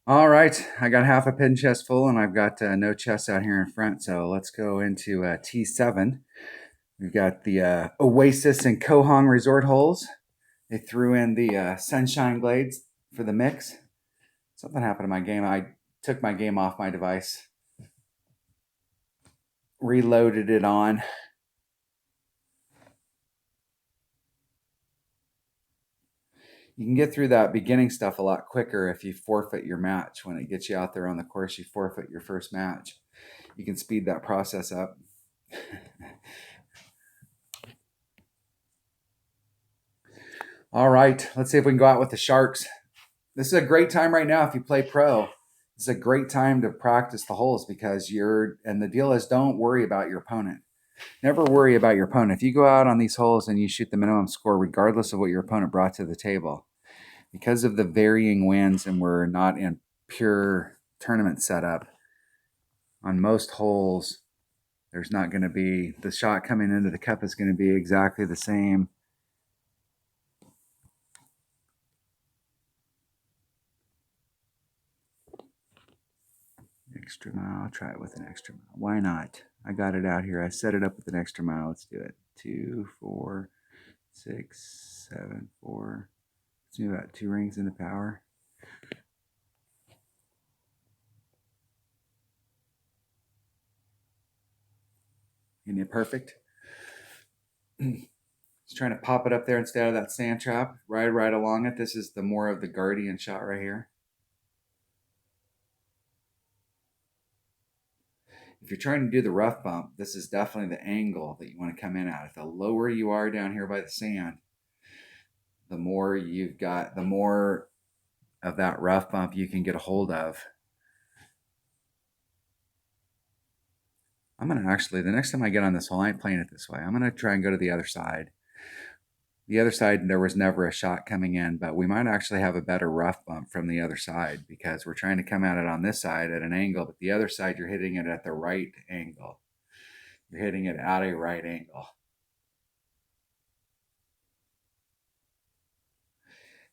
All right, I got half a pin chest full, and I've got no chest out here in front. So let's go into T7. We've got the Oasis and Kohong Resort holes. They threw in the Sunshine Glades for the mix. Something happened to my game. I took my game off my device, reloaded it on. You can get through that beginning stuff a lot quicker if you forfeit your match. When it gets you out there on the course, you forfeit your first match. You can speed that process up. All right, let's see if we can go out with the Sharks. This is a great time right now if you play pro. It's a great time to practice the holes because and the deal is, don't worry about your opponent. Never worry about your opponent. If you go out on these holes and you shoot the minimum score, regardless of what your opponent brought to the table, because of the varying winds and we're not in pure tournament setup, on most holes, there's not going to be, the shot coming into the cup is going to be exactly the same. Extra mile. I'll try it with an extra mile. Why not? I got it out here. I set it up with an extra mile. Let's do it. 2, 4, 6, 7, 4. Let's do about 2 rings into power. Isn't it perfect? Just trying to pop it up there instead of that sand trap. Right along it. This is the more of the guardian shot right here. If you're trying to do the rough bump, this is definitely the angle that you want to come in at. The lower you are down here by the sand, the more you've got, the more of that rough bump you can get a hold of. I'm going to actually, the next time I get on this hole, I ain't playing it this way. I'm going to try and go to the other side. The other side, there was never a shot coming in, but we might actually have a better rough bump from the other side because we're trying to come at it on this side at an angle, but the other side, you're hitting it at the right angle. You're hitting it at a right angle.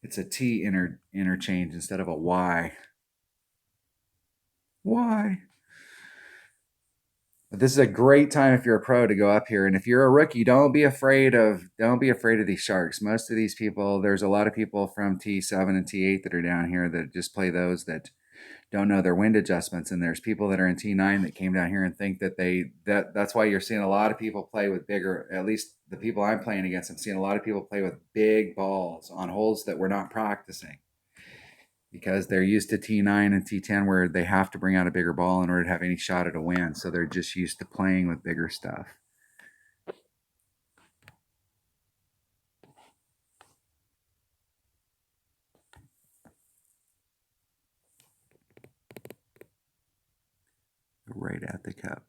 It's a T interchange instead of a Y. Why? But this is a great time if you're a pro to go up here. And if you're a rookie, don't be afraid of these sharks. Most of these people, there's a lot of people from T7 and T8 that are down here that just play those that don't know their wind adjustments. And there's people that are in T9 that came down here and think that that's why you're seeing a lot of people play with bigger, at least the people I'm playing against, I'm seeing a lot of people play with big balls on holes that we're not practicing because they're used to T9 and T10 where they have to bring out a bigger ball in order to have any shot at a win. So they're just used to playing with bigger stuff. Right at the cup.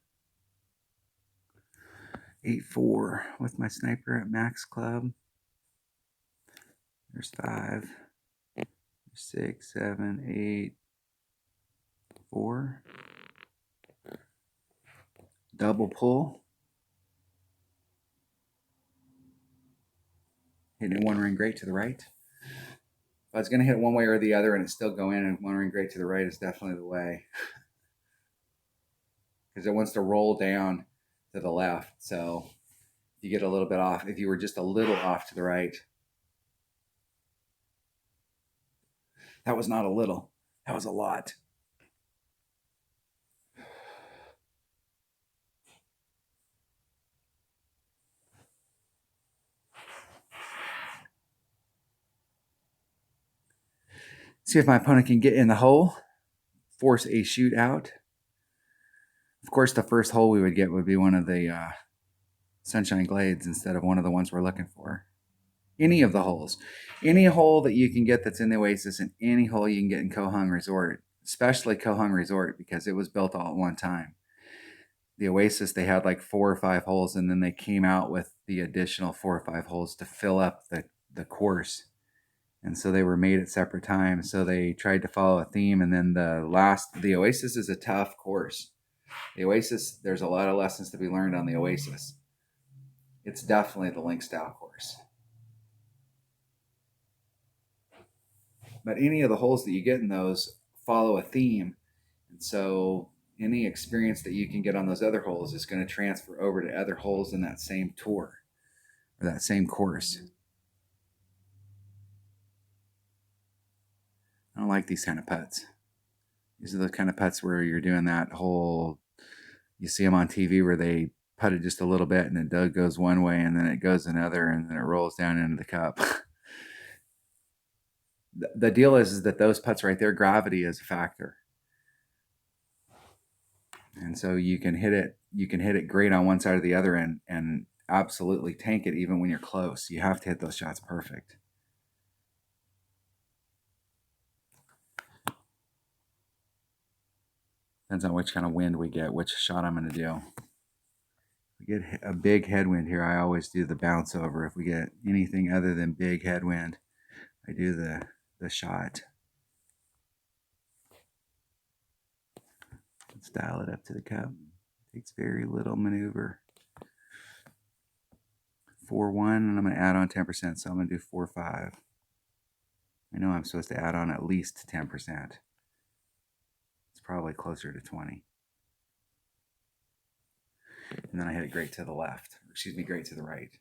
8-4 with my sniper at max club. There's 5, 6, 7, 8, 4. Double pull. Hitting it 1 ring great to the right. If I was going to hit one way or the other and it still go in, and 1 ring great to the right is definitely the way. Because it wants to roll down to the left. So you get a little bit off. If you were just a little off to the right, that was not a little. That was a lot. See if my opponent can get in the hole, force a shootout. Of course, the first hole we would get would be one of the Sunshine Glades instead of one of the ones we're looking for. Any of the holes. Any hole that you can get that's in the Oasis and any hole you can get in Kohong Resort, especially Kohong Resort because it was built all at one time. The Oasis, they had like 4 or 5 holes and then they came out with the additional 4 or 5 holes to fill up the course. And so they were made at separate times. So they tried to follow a theme. And then the Oasis is a tough course. The Oasis, there's a lot of lessons to be learned on the Oasis. It's definitely the link style course. But any of the holes that you get in those follow a theme. And so any experience that you can get on those other holes is going to transfer over to other holes in that same tour or that same course. I don't like these kind of putts. These are the kind of putts where you're doing that whole, you see them on TV where they putt it just a little bit and it goes one way and then it goes another and then it rolls down into the cup. The deal is that those putts right there, gravity is a factor. And so you can hit it great on one side or the other and absolutely tank it even when you're close. You have to hit those shots perfect. Depends on which kind of wind we get, which shot I'm going to do. If we get a big headwind here, I always do the bounce over. If we get anything other than big headwind, I do the shot. Let's dial it up to the cup. Takes very little maneuver. 4-1, and I'm going to add on 10%, so I'm going to do 4-5. I know I'm supposed to add on at least 10%. It's probably closer to 20. And then I hit it great to the left. Excuse me, great to the right.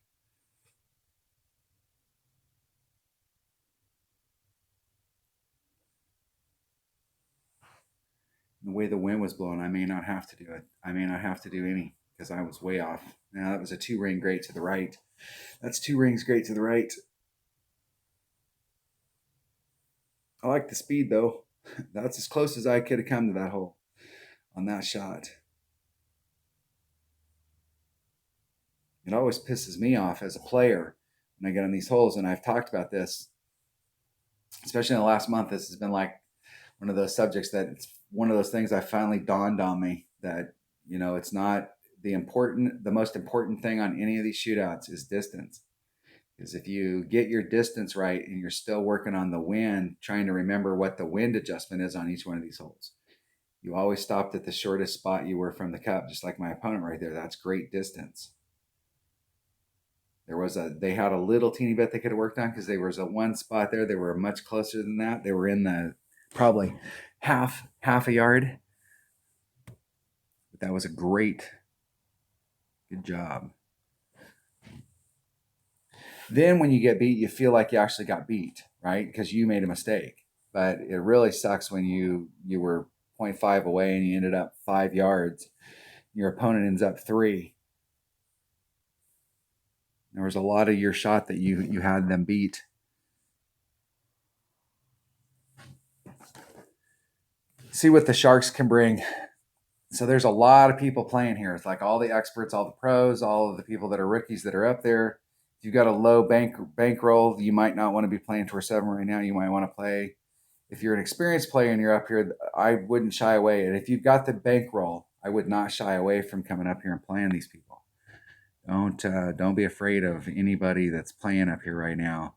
The way the wind was blowing, I may not have to do it. I may not have to do any because I was way off. Now that was a 2-ring great to the right. That's 2 rings great to the right. I like the speed though. That's as close as I could have come to that hole on that shot. It always pisses me off as a player when I get on these holes, and I've talked about this, especially in the last month. This has been like one of those subjects that it's one of those things I finally dawned on me that, you know, it's not the most important thing on any of these shootouts is distance. Because if you get your distance right and you're still working on the wind, trying to remember what the wind adjustment is on each one of these holes, you always stopped at the shortest spot you were from the cup, just like my opponent right there. That's great distance. They had a little teeny bit they could have worked on because there was a one spot there. They were much closer than that. They were in the probably half a yard. But that was a good job. Then when you get beat, you feel like you actually got beat, right? Because you made a mistake. But it really sucks when you were 0.5 away and you ended up 5 yards. Your opponent ends up 3. There was a lot of your shot that you had them beat. See what the Sharks can bring. So there's a lot of people playing here. It's like all the experts, all the pros, all of the people that are rookies that are up there. If you've got a low bankroll, you might not want to be playing Tour 7 right now. You might want to play. If you're an experienced player and you're up here, I wouldn't shy away. And if you've got the bankroll, I would not shy away from coming up here and playing these people. Don't be afraid of anybody that's playing up here right now.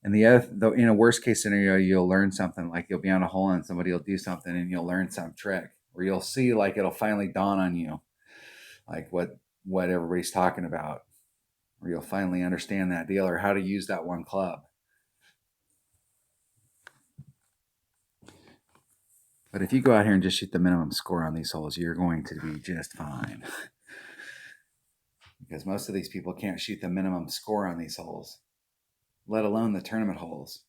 And in a worst case scenario, you'll learn something. Like you'll be on a hole and somebody will do something and you'll learn some trick, or you'll see like it'll finally dawn on you, like what everybody's talking about, or you'll finally understand that deal or how to use that one club. But if you go out here and just shoot the minimum score on these holes, you're going to be just fine. Because most of these people can't shoot the minimum score on these holes, let alone the tournament holes.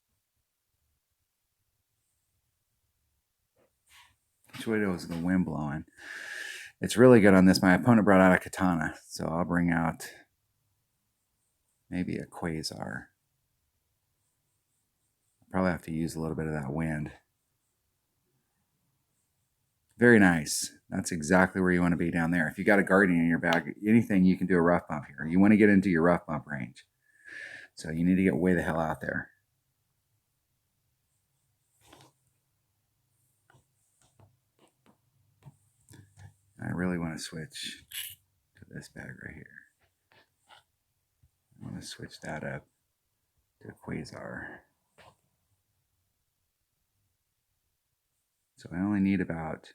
Which way was the wind blowing? It's really good on this. My opponent brought out a katana, so I'll bring out maybe a quasar. I'll probably have to use a little bit of that wind. Very nice. That's exactly where you want to be down there. If you got a Guardian in your bag, anything, you can do a rough bump here. You want to get into your rough bump range. So you need to get way the hell out there. I really want to switch to this bag right here. I want to switch that up to quasar. So I only need about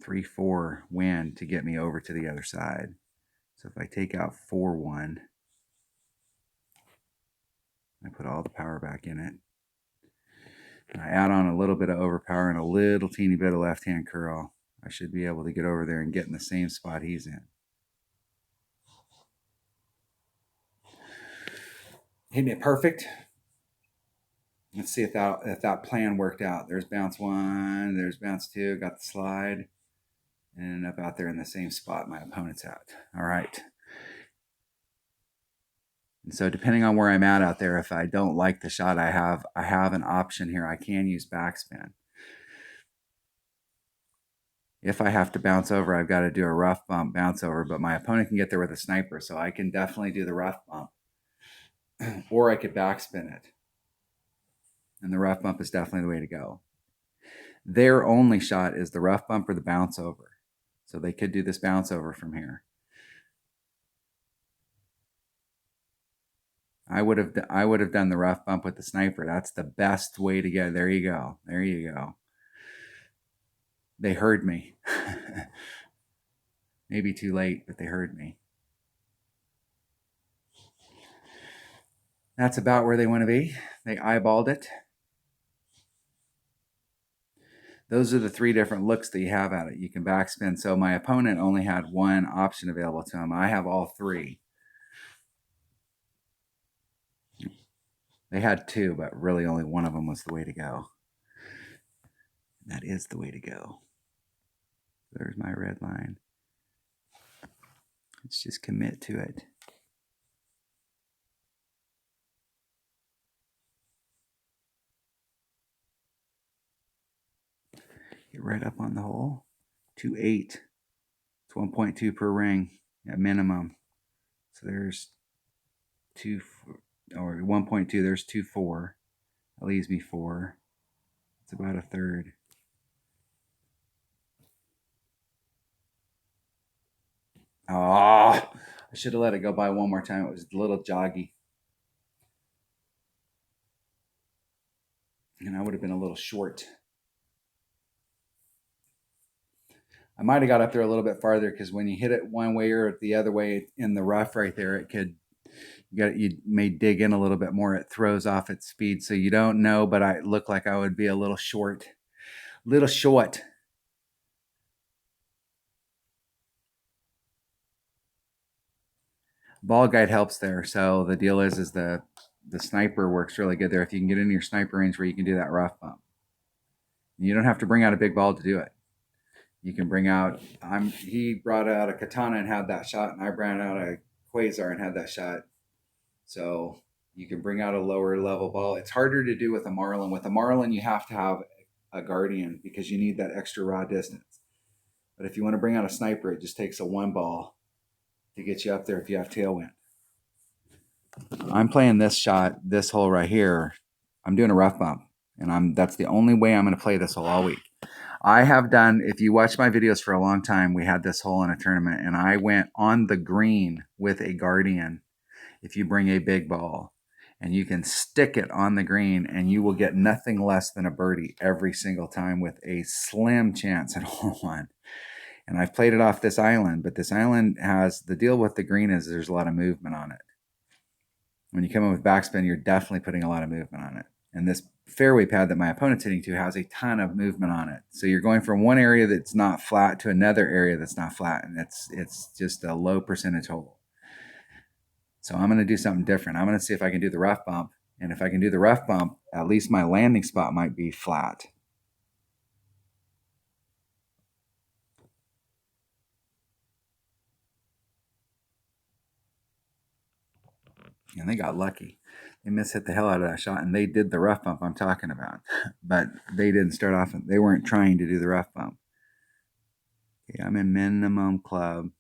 3-4 wind to get me over to the other side. So if I take out 4-1, I put all the power back in it. I add on a little bit of overpower and a little teeny bit of left-hand curl. I should be able to get over there and get in the same spot he's in. Hitting it perfect. Let's see if that plan worked out. There's bounce one, there's bounce two, got the slide, and up out there in the same spot my opponent's at. All right. And so depending on where I'm at out there, if I don't like the shot I have an option here. I can use backspin. If I have to bounce over, I've got to do a rough bump bounce over, but my opponent can get there with a sniper, so I can definitely do the rough bump. Or I could backspin it. And the rough bump is definitely the way to go. Their only shot is the rough bump or the bounce over. So they could do this bounce over from here. I would have done the rough bump with the sniper. That's the best way to go. There you go. There you go. They heard me. Maybe too late, but they heard me. That's about where they want to be. They eyeballed it. Those are the three different looks that you have at it. You can backspin. So my opponent only had one option available to him. I have all three. They had two, but really only one of them was the way to go. That is the way to go. There's my red line. Let's just commit to it. Get right up on the hole. 2.8. It's 1.2 per ring at minimum. So there's 2 or 1.2. There's 2.4. That leaves me 4. It's about a third. Oh, I should have let it go by one more time. It was a little joggy. And I would have been a little short. I might have got up there a little bit farther because when you hit it one way or the other way in the rough right there, it could, you may dig in a little bit more. It throws off its speed. So you don't know, but I look like I would be a little short. Little short. Ball guide helps there. So the deal is the sniper works really good there. If you can get into your sniper range where you can do that rough bump. You don't have to bring out a big ball to do it. You can bring out, he brought out a katana and had that shot, and I brought out a quasar and had that shot. So you can bring out a lower level ball. It's harder to do with a marlin. With a marlin, you have to have a guardian because you need that extra raw distance. But if you want to bring out a sniper, it just takes a one ball to get you up there if you have tailwind. I'm playing this shot, this hole right here. I'm doing a rough bump, and that's the only way I'm going to play this hole all week. I have done, if you watch my videos for a long time, we had this hole in a tournament, and I went on the green with a guardian. If you bring a big ball, and you can stick it on the green, and you will get nothing less than a birdie every single time with a slim chance at hole one. And I've played it off this island, but this island has, the deal with the green is there's a lot of movement on it. When you come in with backspin, you're definitely putting a lot of movement on it. And this fairway pad that my opponent's hitting to has a ton of movement on it. So you're going from one area that's not flat to another area that's not flat, and it's just a low percentage hole. So I'm going to do something different. I'm going to see if I can do the rough bump. And if I can do the rough bump, at least my landing spot might be flat. And they got lucky. They mishit the hell out of that shot, and they did the rough bump I'm talking about. But they didn't start off, they weren't trying to do the rough bump. Okay, I'm in minimum club.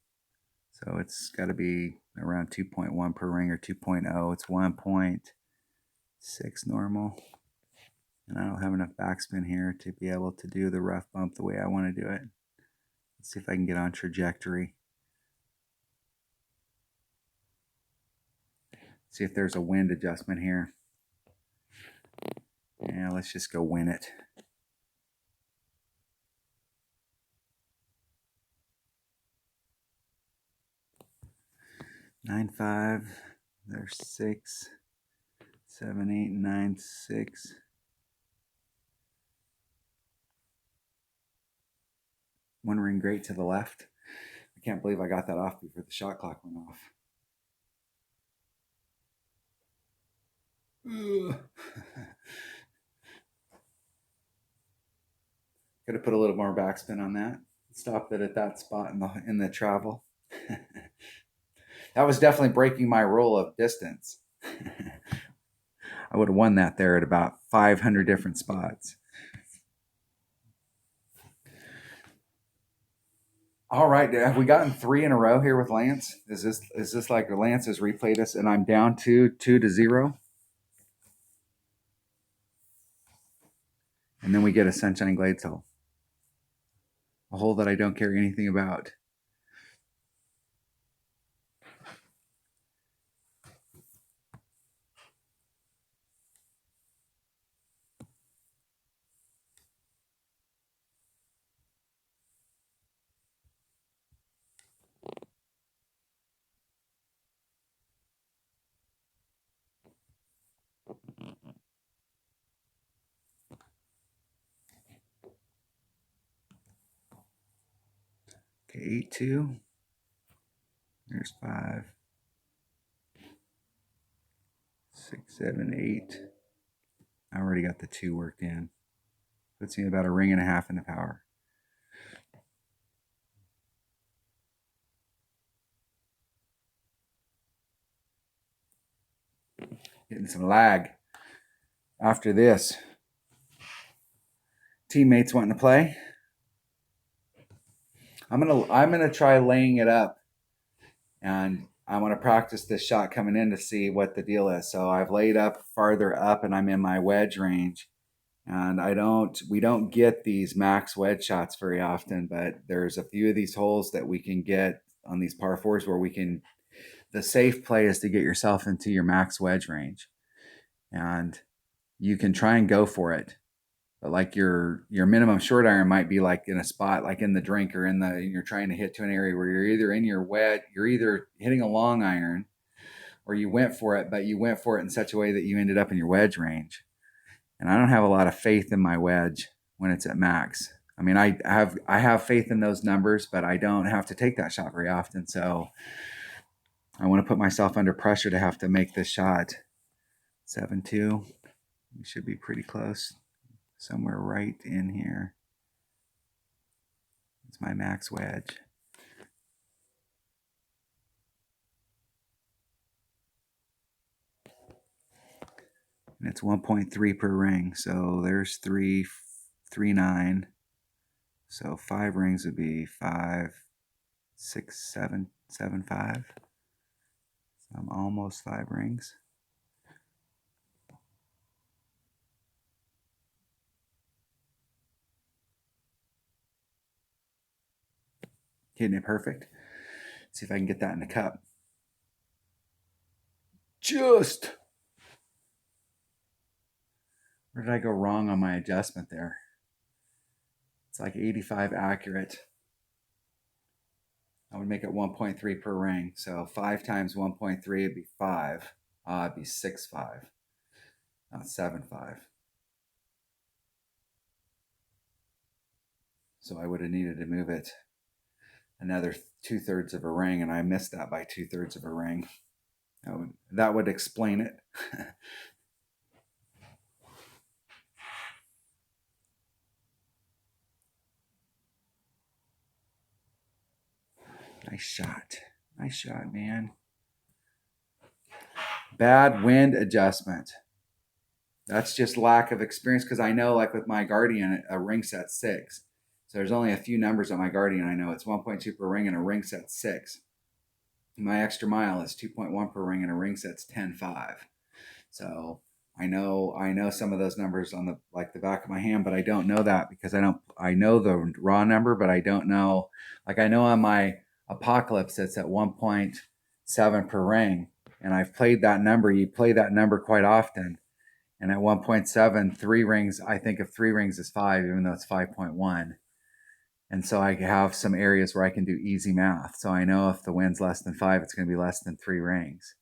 So it's got to be around 2.1 per ring or 2.0. It's 1.6 normal. And I don't have enough backspin here to be able to do the rough bump the way I want to do it. Let's see if I can get on trajectory. See if there's a wind adjustment here. Yeah, let's just go win it. Nine, 5. There's 6, 7, 8, 9, 6. One ring great to the left. I can't believe I got that off before the shot clock went off. Could have put a little more backspin on that. Stopped it at that spot in the travel. That was definitely breaking my rule of distance. I would have won that there at about 500 different spots. All right, have we gotten 3 in a row here with Lance? Is this like Lance has replayed us and I'm down 2-0? And then we get a Sunshine Glades hole. A hole that I don't care anything about. Okay, 8-2. There's 5, 6, 7, 8. I already got the 2 worked in. Puts me about a ring and a half in the power. Getting some lag after this. Teammates wanting to play. I'm gonna try laying it up, and I want to practice this shot coming in to see what the deal is. So I've laid up farther up, and I'm in my wedge range. And we don't get these max wedge shots very often, but there's a few of these holes that we can get on these par fours where the safe play is to get yourself into your max wedge range, and you can try and go for it. But like your minimum short iron might be like in a spot like in the drink or you're trying to hit to an area where you're either in your wedge, you're either hitting a long iron, or you went for it, but you went for it in such a way that you ended up in your wedge range. And I don't have a lot of faith in my wedge when it's at max. I mean, I have faith in those numbers, but I don't have to take that shot very often. So I want to put myself under pressure to have to make this shot. 7-2. We should be pretty close. Somewhere right in here. It's my max wedge. And it's 1.3 per ring. So there's 3.9. So 5 rings would be 5, 6, 7, 7, 5. So I'm almost 5 rings. Hitting it perfect. Let's see if I can get that in the cup. Just. Where did I go wrong on my adjustment there? It's like 85 accurate. I would make it 1.3 per ring. So 5 times 1.3 would be 5. It'd be 6.5, not 7.5. So I would have needed to move it another 2/3 of a ring, and I missed that by 2/3 of a ring. That would explain it. Nice shot, man. Bad wind adjustment. That's just lack of experience, because I know, like with my Guardian, a ring set 6. So there's only a few numbers on my Guardian. I know it's 1.2 per ring and a ring set 6. My extra mile is 2.1 per ring and a ring set's 10.5. So I know some of those numbers on the back of my hand, but I don't know that because I know the raw number, but I don't know. Like I know on my Apocalypse it's at 1.7 per ring, and I've played that number. You play that number quite often. And at 1.7, 3 rings, I think of 3 rings as 5, even though it's 5.1. And so I have some areas where I can do easy math. So I know if the wind's less than 5, it's going to be less than 3 rings.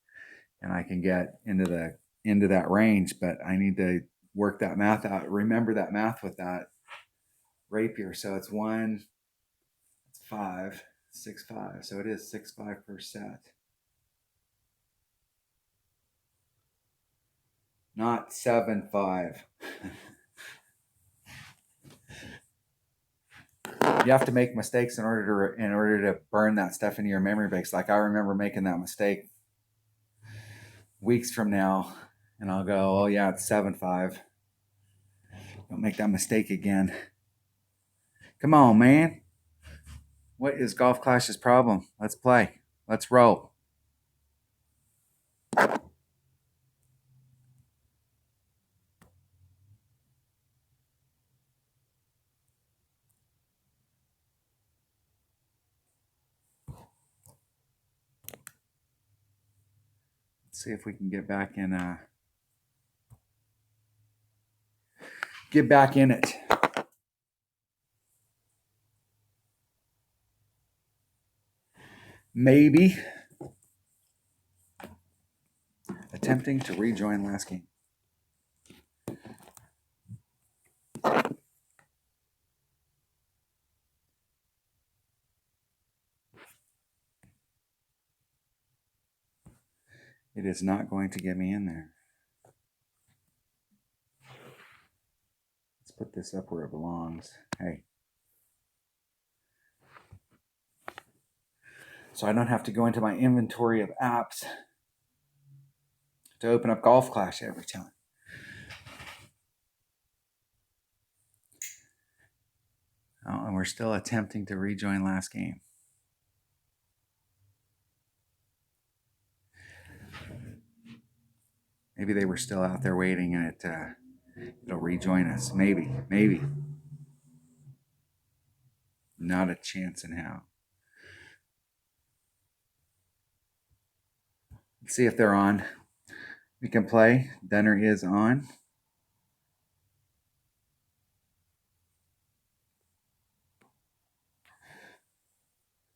And I can get into that range, but I need to work that math out. Remember that math with that rapier. So it's 1, 5, 6.5. So it is 6.5 per set. Not 7.5. You have to make mistakes in order to burn that stuff into your memory banks. Like I remember making that mistake weeks from now, and I'll go, "Oh yeah, it's 7.5." Don't make that mistake again. Come on, man. What is Golf Clash's problem? Let's play. Let's roll. Let's see if we can get back in it. Maybe. Attempting to rejoin last game. It is not going to get me in there. Let's put this up where it belongs. Hey. So I don't have to go into my inventory of apps to open up Golf Clash every time. Oh, and we're still attempting to rejoin last game. Maybe they were still out there waiting and it'll rejoin us. Maybe. Not a chance in hell. Let's see if they're on. We can play. Dunner is on.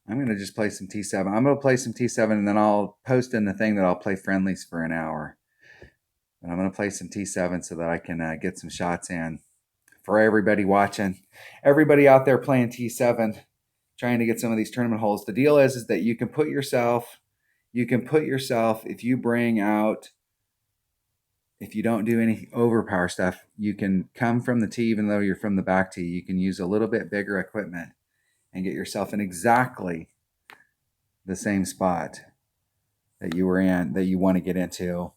I'm going to just play some T7. I'm going to play some T7 and then I'll post in the thing that I'll play friendlies for an hour. And I'm going to play some T7 so that I can get some shots in for everybody watching. Everybody out there playing T7, trying to get some of these tournament holes. The deal is that you can put yourself, if you bring out, if you don't do any overpower stuff, you can come from the tee even though you're from the back tee. You can use a little bit bigger equipment and get yourself in exactly the same spot that you were in, that you want to get into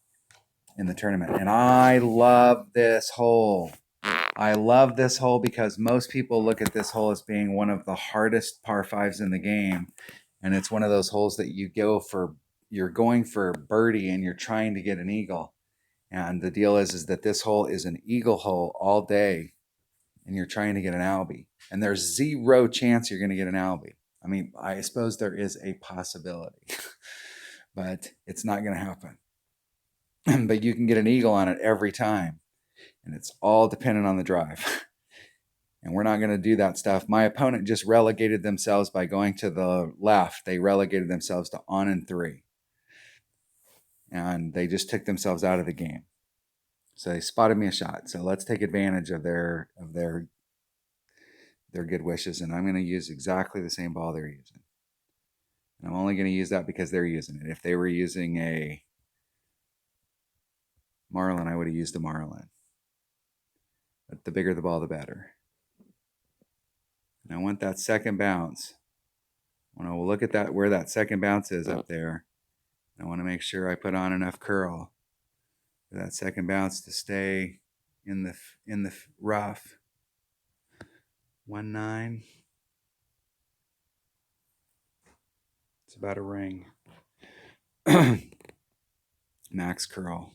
in the tournament. And I love this hole. I love this hole because most people look at this hole as being one of the hardest par fives in the game. And it's one of those holes that you're going for birdie and you're trying to get an eagle. And the deal is that this hole is an eagle hole all day and you're trying to get an Albie. And there's zero chance you're going to get an Albie. I mean, I suppose there is a possibility, but it's not going to happen. But you can get an eagle on it every time. And it's all dependent on the drive. And we're not going to do that stuff. My opponent just relegated themselves by going to the left. They relegated themselves to on and 3. And they just took themselves out of the game. So they spotted me a shot. So let's take advantage of their good wishes. And I'm going to use exactly the same ball they're using. And I'm only going to use that because they're using it. If they were using a Marlin, I would have used a Marlin. But the bigger the ball, the better. And I want that second bounce. I want to look at that, where that second bounce is up there. I want to make sure I put on enough curl for that second bounce to stay in the rough. 1.9. It's about a ring. Max curl.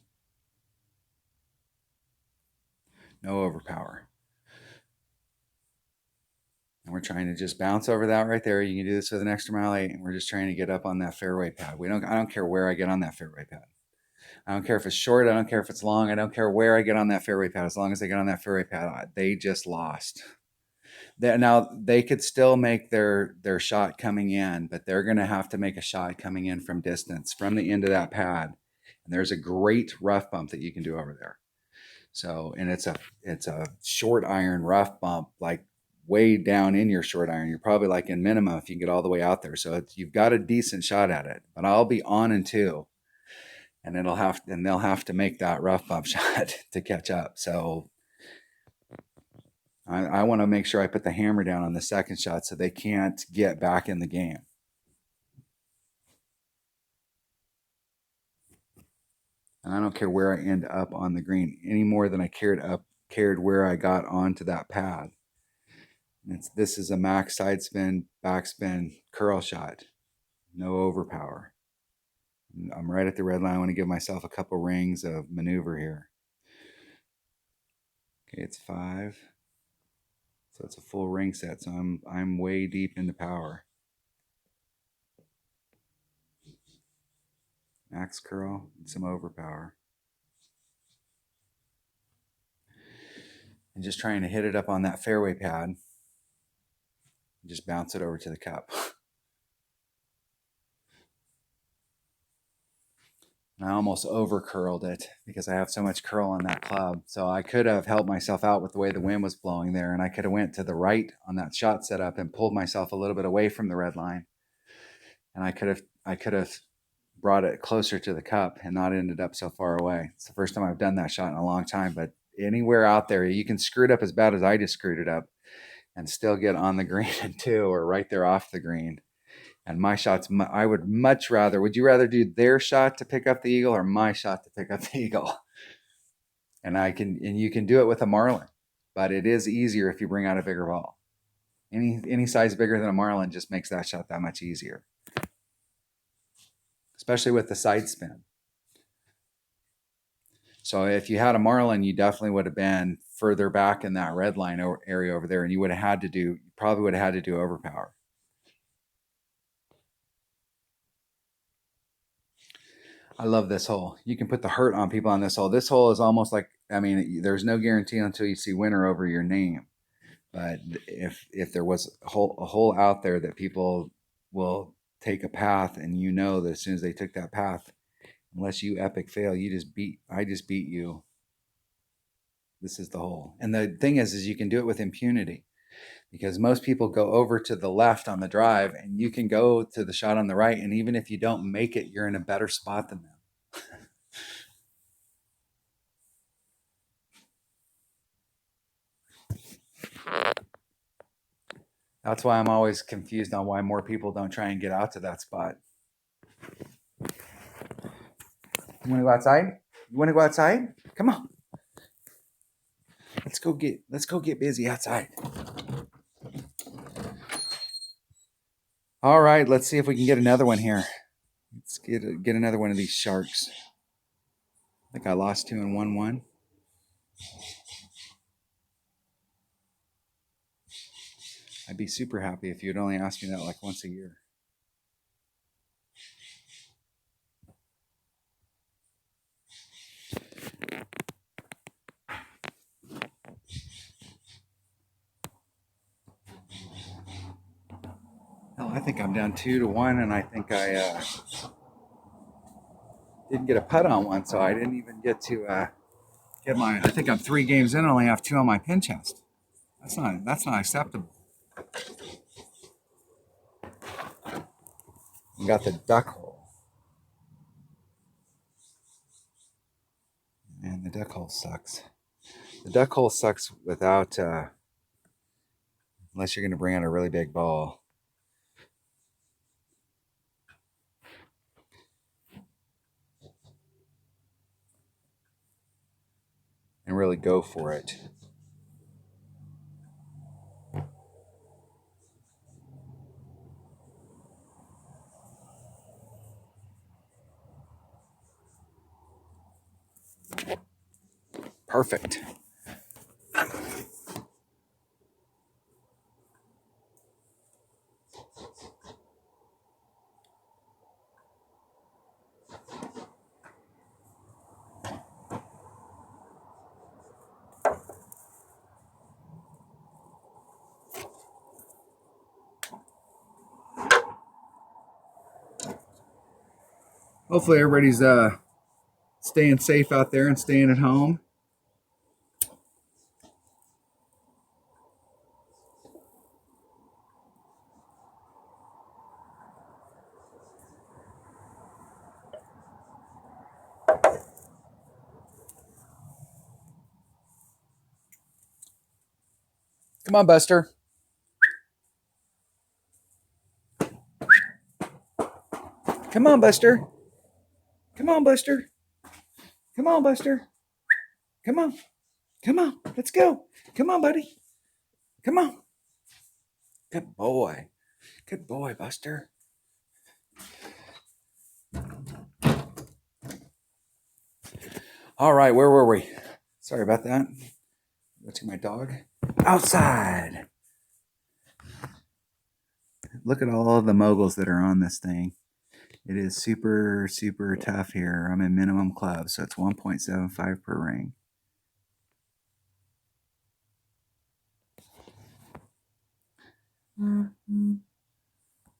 No overpower. And we're trying to just bounce over that right there. You can do this with an extra mile 8, and we're just trying to get up on that fairway pad. I don't care where I get on that fairway pad. I don't care if it's short. I don't care if it's long. I don't care where I get on that fairway pad. As long as I get on that fairway pad, they just lost. Now they could still make their shot coming in, but they're going to have to make a shot coming in from distance, from the end of that pad. And there's a great rough bump that you can do over there. So, and it's a short iron rough bump, like way down in your short iron. You're probably like in minimum if you can get all the way out there. So you've got a decent shot at it. But I'll be on in 2, and they'll have to make that rough bump shot to catch up. So I want to make sure I put the hammer down on the second shot so they can't get back in the game. And I don't care where I end up on the green any more than I cared where I got onto that pad. This is a max side spin, backspin, curl shot. No overpower. I'm right at the red line. I want to give myself a couple rings of maneuver here. Okay, it's 5. So it's a full ring set. So I'm way deep into power. Max curl and some overpower. And just trying to hit it up on that fairway pad. And just bounce it over to the cup. And I almost over curled it because I have so much curl on that club. So I could have helped myself out with the way the wind was blowing there, and I could have went to the right on that shot setup and pulled myself a little bit away from the red line. And I could have brought it closer to the cup and not ended up so far away. It's the first time I've done that shot in a long time, but anywhere out there, you can screw it up as bad as I just screwed it up and still get on the green in 2 or right there off the green. And my shots, I would much rather, would you rather do their shot to pick up the eagle or my shot to pick up the eagle? And you can do it with a marlin, but it is easier if you bring out a bigger ball. Any size bigger than a marlin just makes that shot that much easier, especially with the side spin. So if you had a marlin, you definitely would have been further back in that red line area over there, and you probably would have had to do overpower. I love this hole. You can put the hurt on people on this hole. This hole is almost like, I mean, there's no guarantee until you see winner over your name. But if there was a hole out there that people will take a path, and you know that as soon as they took that path, unless you epic fail, I just beat you. This is the hole. And the thing is you can do it with impunity, because most people go over to the left on the drive, and you can go to the shot on the right. And even if you don't make it, you're in a better spot than them. That's why I'm always confused on why more people don't try and get out to that spot. You want to go outside? You want to go outside? Come on. Let's go get busy outside. All right, let's see if we can get another one here. Let's get another one of these sharks. I think I lost 2 and won 1. I'd be super happy if you'd only ask me that like once a year. Hell, I think I'm down 2 to 1, and I think I didn't get a putt on one, so I didn't even get to get my. I think I'm 3 games in, and only have 2 on my pin chest. That's not acceptable. We got the duck hole. Man, the duck hole sucks. The duck hole sucks without, unless you're going to bring out a really big ball. And really go for it. Perfect. Hopefully everybody's staying safe out there and staying at home. Come on, Buster. Come on, Buster. Come on, Buster. Come on, Buster. Come on. Come on. Let's go. Come on, buddy. Come on. Good boy. Good boy, Buster. All right, where were we? Sorry about that. Watching my dog. Outside. Look at all of the moguls that are on this thing. It is super, super tough here. I'm in minimum club, so it's 1.75 per ring. Mm-hmm.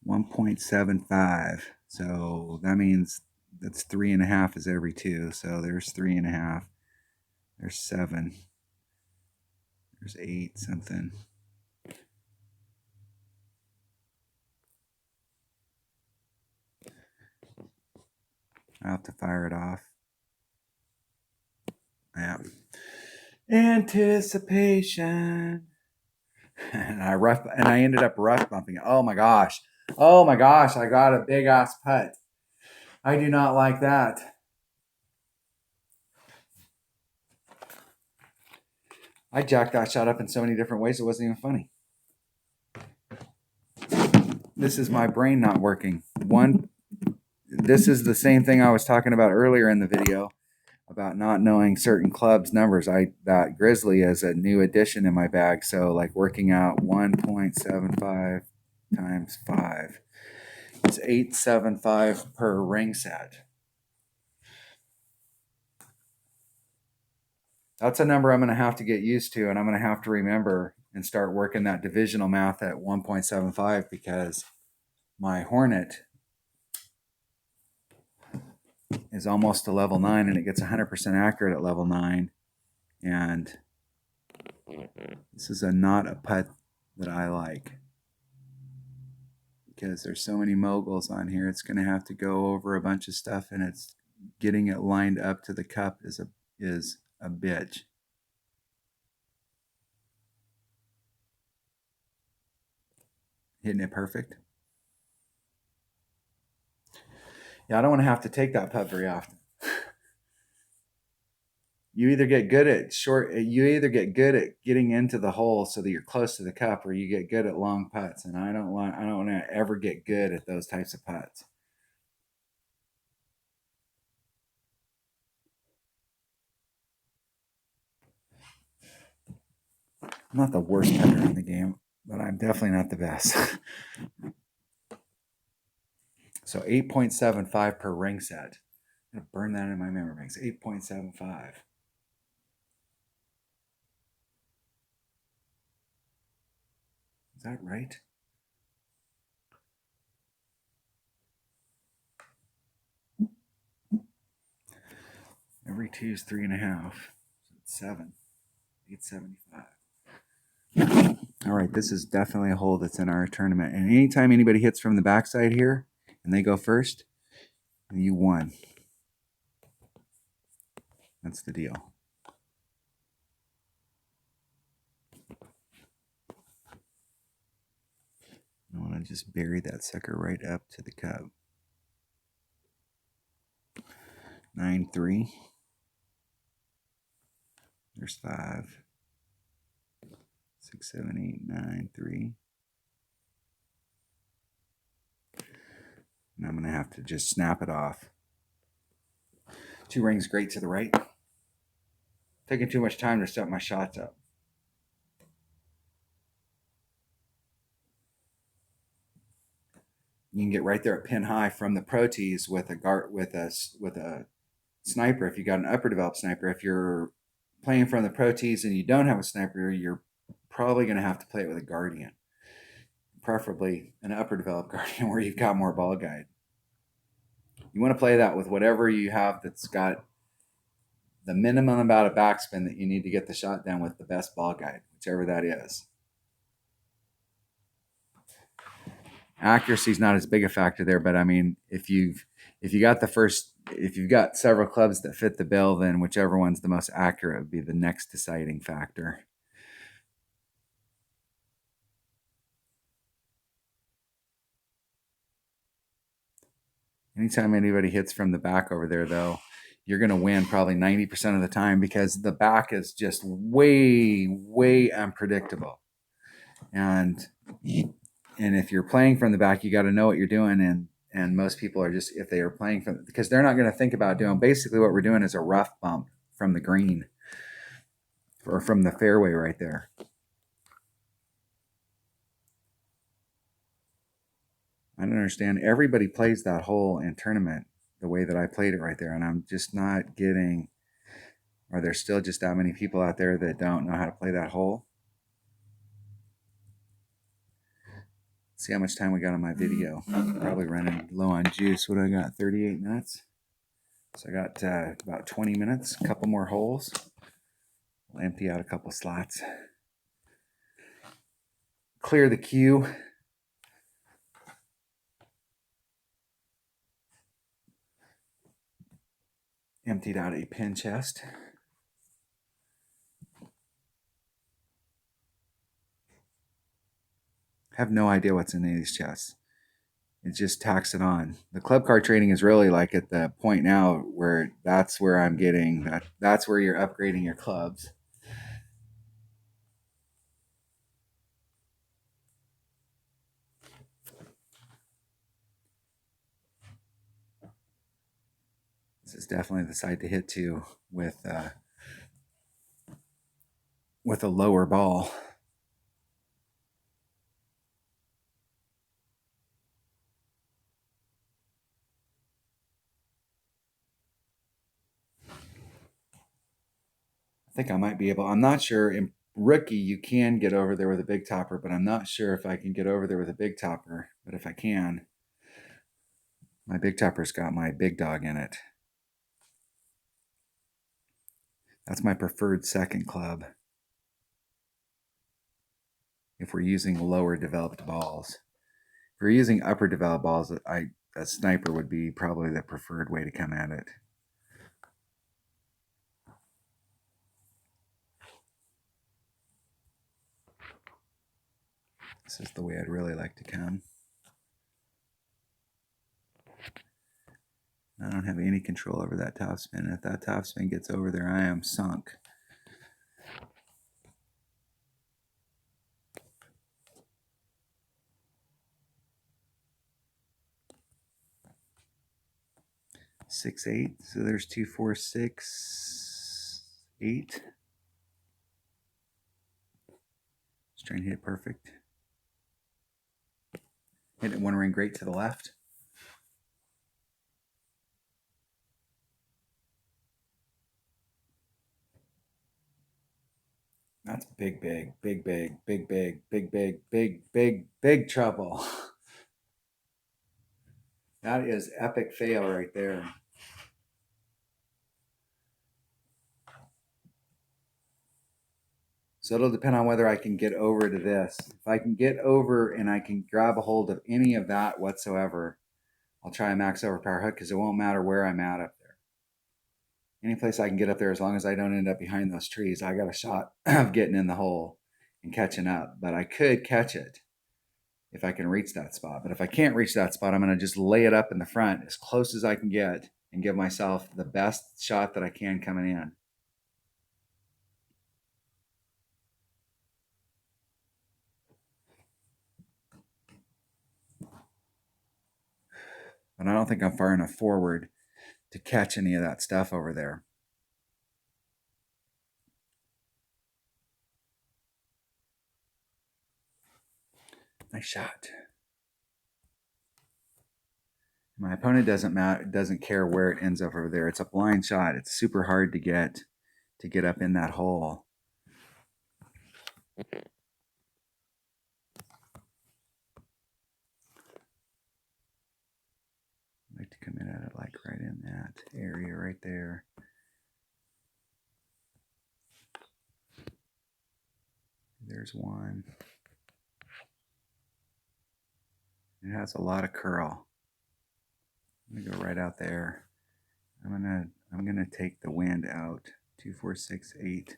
1.75. So that means that's 3.5 is every two. So there's 3.5. There's 7. There's 8 something. I'll have to fire it off. Yeah. Anticipation. And I ended up rough bumping it. Oh my gosh. Oh my gosh, I got a big ass putt. I do not like that. I jacked that shot up in so many different ways it wasn't even funny. This is my brain not working. This is the same thing I was talking about earlier in the video about not knowing certain clubs numbers. That Grizzly is a new addition in my bag. So like working out 1.75 times 5. It's 875 per ring set. That's a number I'm going to have to get used to, and I'm going to have to remember and start working that divisional math at 1.75 because my Hornet is almost to level 9 and it gets 100% accurate at level 9. And this is not a putt that I like because there's so many moguls on here. It's going to have to go over a bunch of stuff, and it's getting it lined up to the cup is a bitch. Hitting it perfect. Yeah, I don't want to have to take that putt very often. You either get good at getting into the hole so that you're close to the cup, or you get good at long putts. And I don't want to ever get good at those types of putts. I'm not the worst putter in the game, but I'm definitely not the best. So 8.75 per ring set. I'm gonna burn that in my memory banks. 8.75. Is that right? Every two is 3.5. So it's 7. 875. All right, this is definitely a hole that's in our tournament. And anytime anybody hits from the backside here and they go first, you won. That's the deal. I want to just bury that sucker right up to the cup. 9-3. There's 5. 6, 7, 8, 9, 3. And I'm going to have to just snap it off. 2 rings great to the right. Taking too much time to set my shots up. You can get right there at pin high from the pro tees with a sniper. If you got an upper developed sniper, if you're playing from the pro tees and you don't have a sniper, you're probably going to have to play it with a guardian, preferably an upper developed guardian where you've got more ball guide. You want to play that with whatever you have that's got the minimum amount of backspin that you need to get the shot down with the best ball guide, whichever that is. Accuracy is not as big a factor there, but I mean, if you've got several clubs that fit the bill, then whichever one's the most accurate would be the next deciding factor. Anytime anybody hits from the back over there, though, you're going to win probably 90% of the time because the back is just way, way unpredictable. And if you're playing from the back, you got to know what you're doing. And most people are just, if they are playing from, because they're not going to think about doing, basically what we're doing is a rough bump from the green or from the fairway right there. I don't understand. Everybody plays that hole in tournament the way that I played it right there. And I'm just not getting, are there still just that many people out there that don't know how to play that hole? See how much time we got on my video. Probably running low on juice. What do I got? 38 minutes. So I got about 20 minutes. A couple more holes. We'll empty out a couple slots. Clear the queue. Emptied out a pin chest. Have no idea what's in any of these chests. It just tacks it on. The club card trading is really like at the point now where that's where I'm getting that's where you're upgrading your clubs. This is definitely the side to hit to with a lower ball. I think I might be able, I'm not sure. In rookie, you can get over there with a big topper, but I'm not sure if I can get over there with a big topper. But if I can, my big topper's got my big dog in it. That's my preferred second club if we're using lower developed balls. If we're using upper developed balls, a sniper would be probably the preferred way to come at it. This is the way I'd really like to come. I don't have any control over that topspin. If that topspin gets over there, I am sunk. Six, 8. So there's 2, 4, 6, 8. Just trying to hit perfect. Hit it one ring great to the left. That's big, big, big, big, big, big, big, big, big, big, big trouble. That is epic fail right there. So it'll depend on whether I can get over to this. If I can get over and I can grab a hold of any of that whatsoever, I'll try a max overpower hook because it won't matter where I'm at up there. Any place I can get up there, as long as I don't end up behind those trees, I got a shot of getting in the hole and catching up. But I could catch it if I can reach that spot. But if I can't reach that spot, I'm going to just lay it up in the front as close as I can get and give myself the best shot that I can coming in. And I don't think I'm far enough forward to catch any of that stuff over there. Nice shot. My opponent doesn't care where it ends up over there. It's a blind shot. It's super hard to get up in that hole. I like to come in at it like right in that area right there. There's one. It has a lot of curl. I'm gonna go right out there. I'm gonna take the wind out. 2, 4, 6, 8.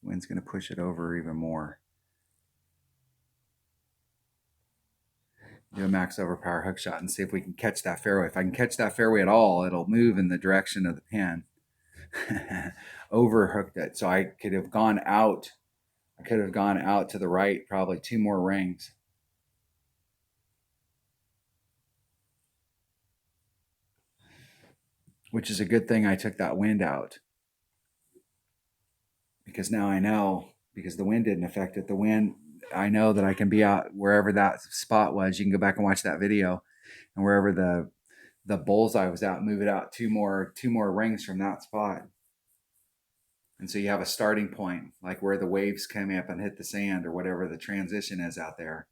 Wind's gonna push it over even more. do a max overpower hook shot and see if we can catch that fairway. If I can catch that fairway at all, it'll move in the direction of the pin. Overhooked it. So I could have gone out. I could have gone out to the right, probably 2 more rings. Which is a good thing I took that wind out. Because now I know, because the wind didn't affect it. The wind, I know that I can be out wherever that spot was. You can go back and watch that video, and wherever the bullseye was out, move it out 2 more rings from that spot. And so you have a starting point, like where the waves come up and hit the sand or whatever the transition is out there.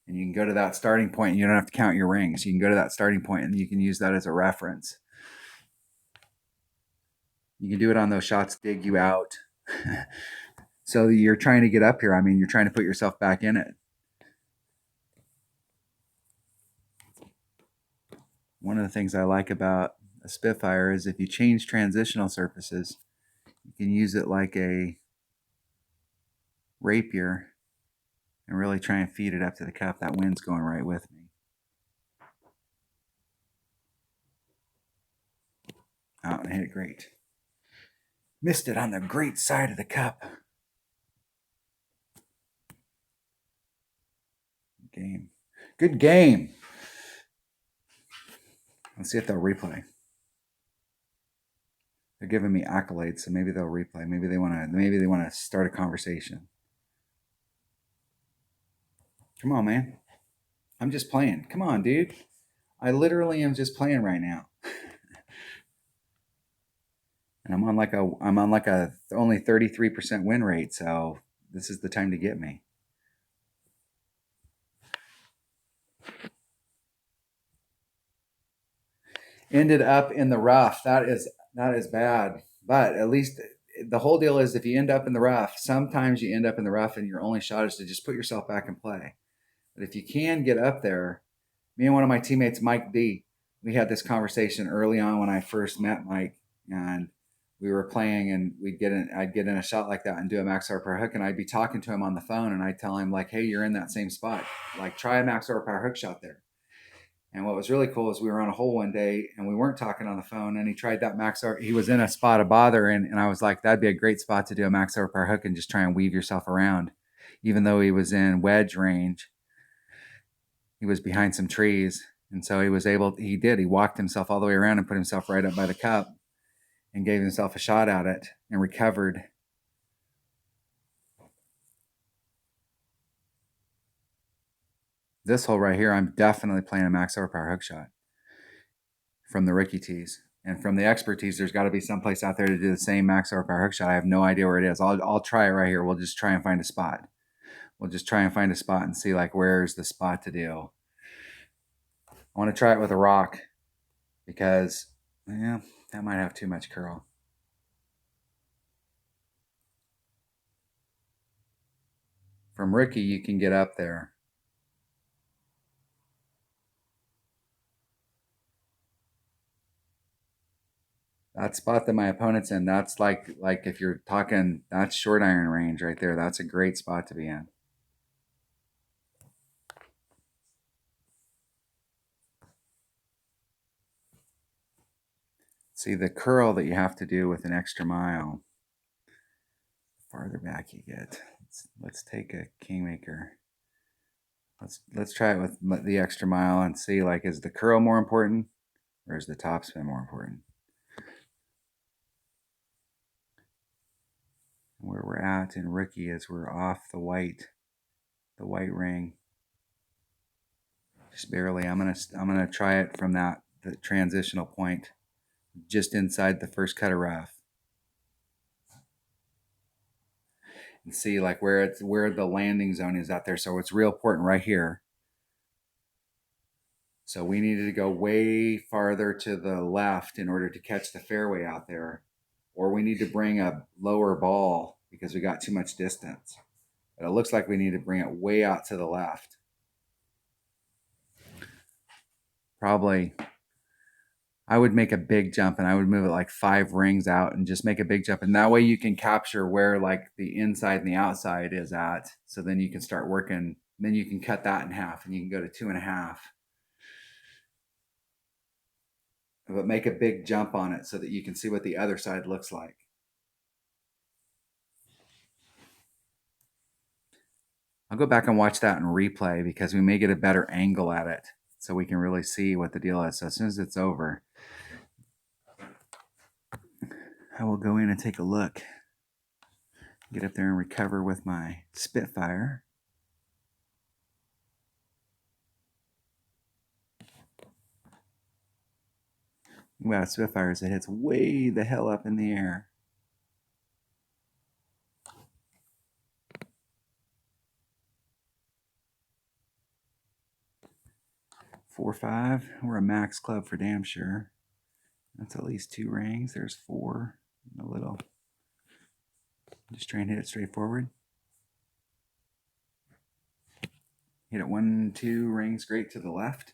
And you can go to that starting point and you don't have to count your rings. You can go to that starting point and you can use that as a reference. You can do it on those shots, dig you out. So you're trying to get up here. I mean, you're trying to put yourself back in it. One of the things I like about a Spitfire is if you change transitional surfaces, you can use it like a rapier and really try and feed it up to the cup. That wind's going right with me. Out and hit it great. Missed it on the great side of the cup. Game. Good game. Let's see if they'll replay. They're giving me accolades, so maybe they'll replay. Maybe they want to start a conversation. Come on, man. I'm just playing. Come on, dude. I literally am just playing right now. And I'm on like a only 33% win rate, so this is the time to get me. Ended up in the rough. That is bad. But at least the whole deal is if you end up in the rough, sometimes you end up in the rough and your only shot is to just put yourself back in play. But if you can get up there, me and one of my teammates, Mike D, we had this conversation early on when I first met Mike, and we were playing, and I'd get in a shot like that and do a max horsepower hook, and I'd be talking to him on the phone, and I'd tell him like, "Hey, you're in that same spot. Like, try a max horsepower hook shot there." And what was really cool is we were on a hole one day and we weren't talking on the phone, and he tried that he was in a spot of bother, and I was like, that'd be a great spot to do a max horsepower hook and just try and weave yourself around. Even though he was in wedge range, he was behind some trees. And so he walked himself all the way around and put himself right up by the cup and gave himself a shot at it and recovered. This hole right here, I'm definitely playing a max horsepower hook shot from the rookie tees. And from the expert tees, there's got to be someplace out there to do the same max horsepower hook shot. I have no idea where it is. I'll try it right here. We'll just try and find a spot. We'll just try and find a spot and see like where's the spot to do. I want to try it with a rock because, yeah, that might have too much curl. From rookie, you can get up there. That spot that my opponent's in, that's like if you're talking, that's short iron range right there. That's a great spot to be in. See, the curl that you have to do with an extra mile, the farther back you get. Let's take a Kingmaker. Let's try it with the extra mile and see, like, is the curl more important or is the topspin more important? Where we're at in rookie is we're off the white ring, just barely. I'm gonna try it from the transitional point, just inside the first cut of rough, and see like where the landing zone is out there. So it's real important right here. So we needed to go way farther to the left in order to catch the fairway out there, or we need to bring a lower ball because we got too much distance. But it looks like we need to bring it way out to the left. Probably I would make a big jump and I would move it like 5 rings out and just make a big jump. And that way you can capture where like the inside and the outside is at. So then you can start working. Then you can cut that in half and you can go to 2.5. But make a big jump on it so that you can see what the other side looks like. I'll go back and watch that in replay because we may get a better angle at it so we can really see what the deal is. So as soon as it's over, I will go in and take a look. Get up there and recover with my Spitfire. Wow, Spitfire is it hits way the hell up in the air. Four, 5. We're a max club for damn sure. That's at least 2 rings. There's 4. A little. Just try and hit it straight forward. Hit it 1, 2 rings great to the left.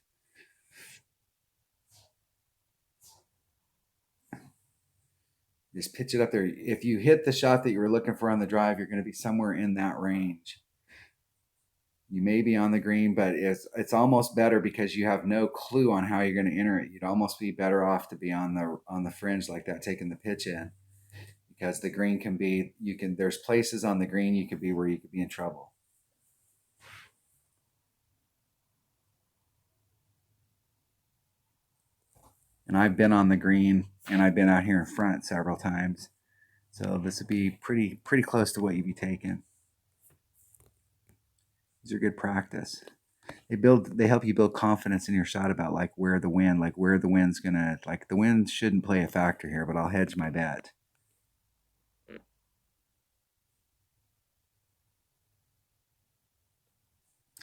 Just pitch it up there. If you hit the shot that you were looking for on the drive, you're going to be somewhere in that range. You may be on the green, but it's almost better because you have no clue on how you're going to enter it. You'd almost be better off to be on the fringe like that, taking the pitch in, because the green can be there's places on the green you could be where you could be in trouble. And I've been on the green and I've been out here in front several times, so this would be pretty close to what you'd be taking. These are good practice. They help you build confidence in your shot about like where the wind's gonna, like the wind shouldn't play a factor here, but I'll hedge my bet.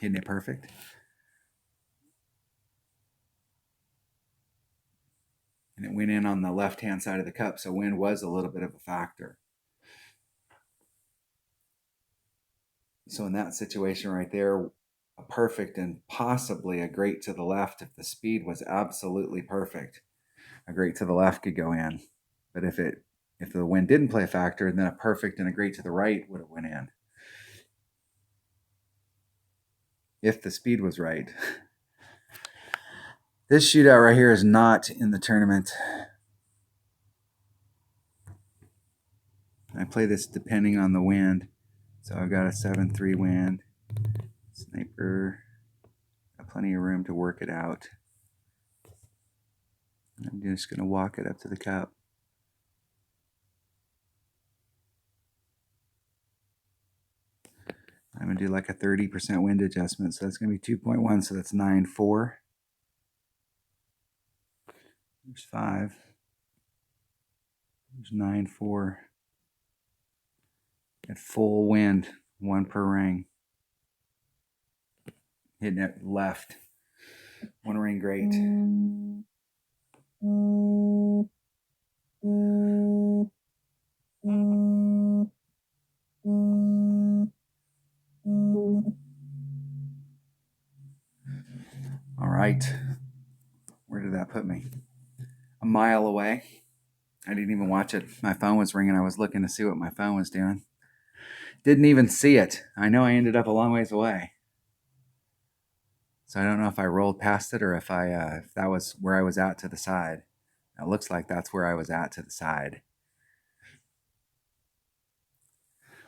Hitting it perfect. And it went in on the left-hand side of the cup, so wind was a little bit of a factor. So in that situation right there, a perfect and possibly a great to the left, if the speed was absolutely perfect, a great to the left could go in. But if the wind didn't play a factor, then a perfect and a great to the right would have went in. If the speed was right. This shootout right here is not in the tournament. I play this depending on the wind. So I've got a 7-3 wind. Sniper, got plenty of room to work it out. I'm just going to walk it up to the cup. I'm going to do like a 30% wind adjustment. So that's going to be 2.1. So that's 9.4. There's 5. There's 9.4. At full wind, 1 per ring. Hitting it left. 1 ring great. All right. Where did that put me? A mile away. I didn't even watch it. My phone was ringing. I was looking to see what my phone was doing. Didn't even see it. I know I ended up a long ways away. So I don't know if I rolled past it or if that was where I was at to the side. It looks like that's where I was at to the side.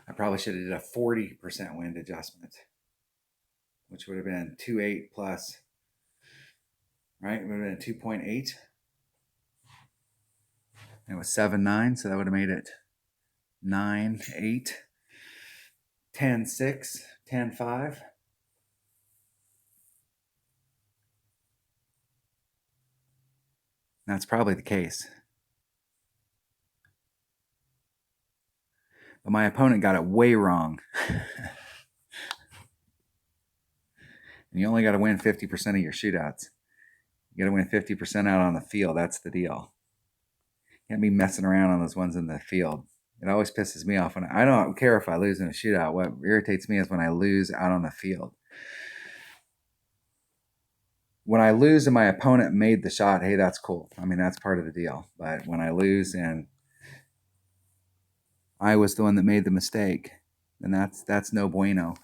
I probably should have did a 40% wind adjustment, which would have been 2.8 plus, right? It would have been 2.8. It was 7.9, so that would have made it 9.8, 10.6, 10.5. That's probably the case. But my opponent got it way wrong. And you only got to win 50% of your shootouts. You got to win 50% out on the field. That's the deal. You can't be messing around on those ones in the field. It always pisses me off. I don't care if I lose in a shootout. What irritates me is when I lose out on the field. when I lose and my opponent made the shot, hey, that's cool. I mean, that's part of the deal. But when I lose and I was the one that made the mistake, then that's no bueno.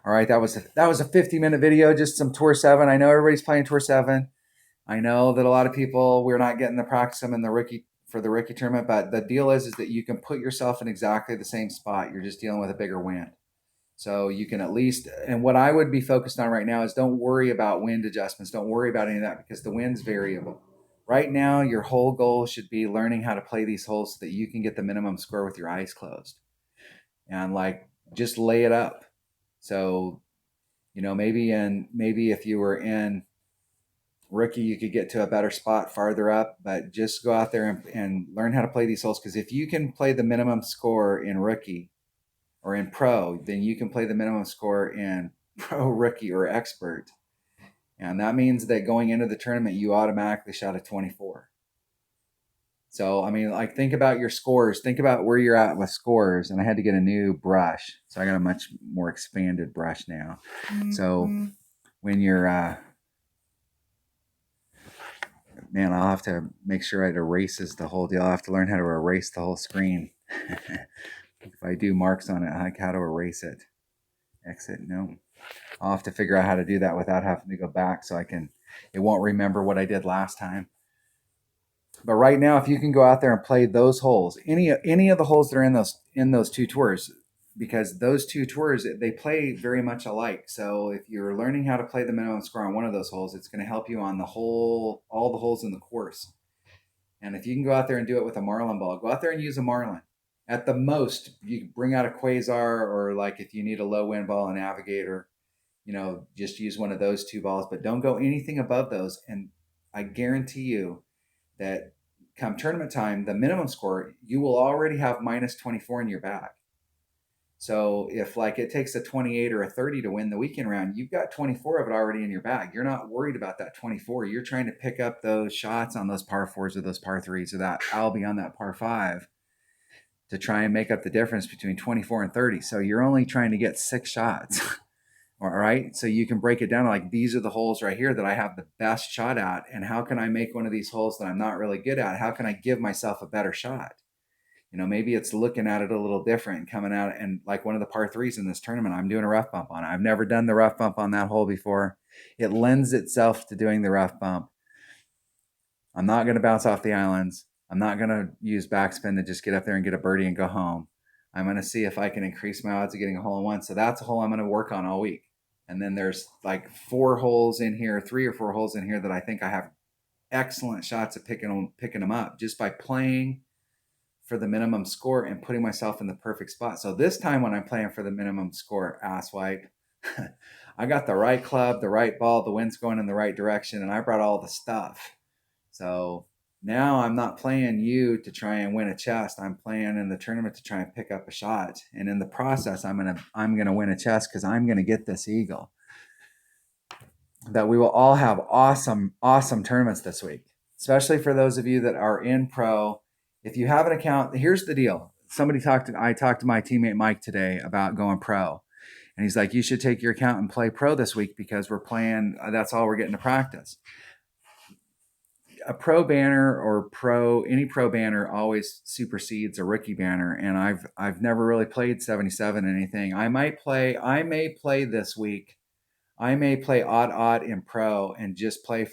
All right, that was a 50-minute video, just some Tour 7. I know everybody's playing Tour 7. I know that a lot of people, we're not getting the practice them in the rookie tournament, but the deal is that you can put yourself in exactly the same spot. You're just dealing with a bigger wind. So you can at least, and what I would be focused on right now is don't worry about wind adjustments. Don't worry about any of that because the wind's variable. Right now, your whole goal should be learning how to play these holes so that you can get the minimum score with your eyes closed. And like, just lay it up. So, maybe if you were in rookie, you could get to a better spot farther up, but just go out there and learn how to play these holes. Because if you can play the minimum score in rookie or in pro, then you can play the minimum score in pro, rookie, or expert. And that means that going into the tournament, you automatically shot a 24. So, I mean, like, think about your scores. Think about where you're at with scores. And I had to get a new brush. So I got a much more expanded brush now. So when you're, man, I'll have to make sure it erases the whole deal. I'll have to learn how to erase the whole screen. If I do marks on it, like how to erase it. Exit, no. I'll have to figure out how to do that without having to go back so it won't remember what I did last time. But right now, if you can go out there and play those holes, any of the holes that are in those two tours, because those two tours, they play very much alike. So if you're learning how to play the minimum score on one of those holes, it's going to help you on all the holes in the course. And if you can go out there and do it with a Marlin ball, go out there and use a Marlin. At the most, you bring out a Quasar, or like if you need a low wind ball, a Navigator, just use one of those two balls, but don't go anything above those. And I guarantee you that come tournament time, the minimum score, you will already have minus 24 in your bag. So if like it takes a 28 or a 30 to win the weekend round, you've got 24 of it already in your bag. You're not worried about that 24. You're trying to pick up those shots on those par fours or those par threes or that I'll be on that par five to try and make up the difference between 24 and 30. So you're only trying to get 6 shots. All right. So you can break it down like these are the holes right here that I have the best shot at. And how can I make one of these holes that I'm not really good at? How can I give myself a better shot? Maybe it's looking at it a little different, coming out and like one of the par threes in this tournament, I'm doing a rough bump on it. I've never done the rough bump on that hole before. It lends itself to doing the rough bump. I'm not going to bounce off the islands. I'm not going to use backspin to just get up there and get a birdie and go home. I'm going to see if I can increase my odds of getting a hole in one. So that's a hole I'm going to work on all week. And then there's like 4 holes in here, 3 or 4 holes in here that I think I have excellent shots at picking them up just by playing for the minimum score and putting myself in the perfect spot. So this time when I'm playing for the minimum score, asswipe, I got the right club, the right ball, the wind's going in the right direction, and I brought all the stuff. So now I'm not playing you to try and win a chest. I'm playing in the tournament to try and pick up a shot. And in the process, I'm gonna win a chest because I'm gonna get this eagle. That we will all have awesome tournaments this week, especially for those of you that are in pro. If you have an account, here's the deal. I talked to my teammate Mike today about going pro. And he's like, you should take your account and play pro this week because we're playing, that's all we're getting to practice. A pro banner or any pro banner always supersedes a rookie banner. And I've never really played 77 anything. I may play this week. I may play odd in pro and just play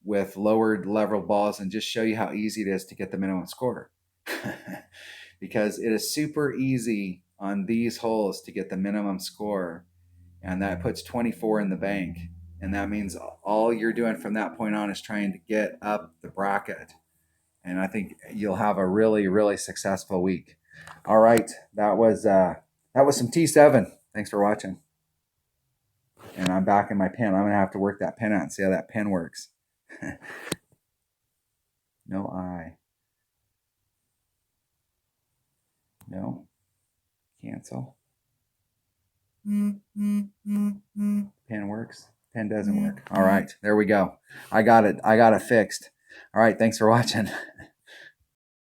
with lowered level balls and just show you how easy it is to get the minimum score. Because it is super easy on these holes to get the minimum score, and that puts 24 in the bank. And that means all you're doing from that point on is trying to get up the bracket. And I think you'll have a really, really successful week. All right. That was some T7. Thanks for watching. And I'm back in my pen. I'm going to have to work that pen out and see how that pen works. No I. No. Cancel. Pen works. Pen doesn't work. All right. There we go. I got it fixed. All right. Thanks for watching.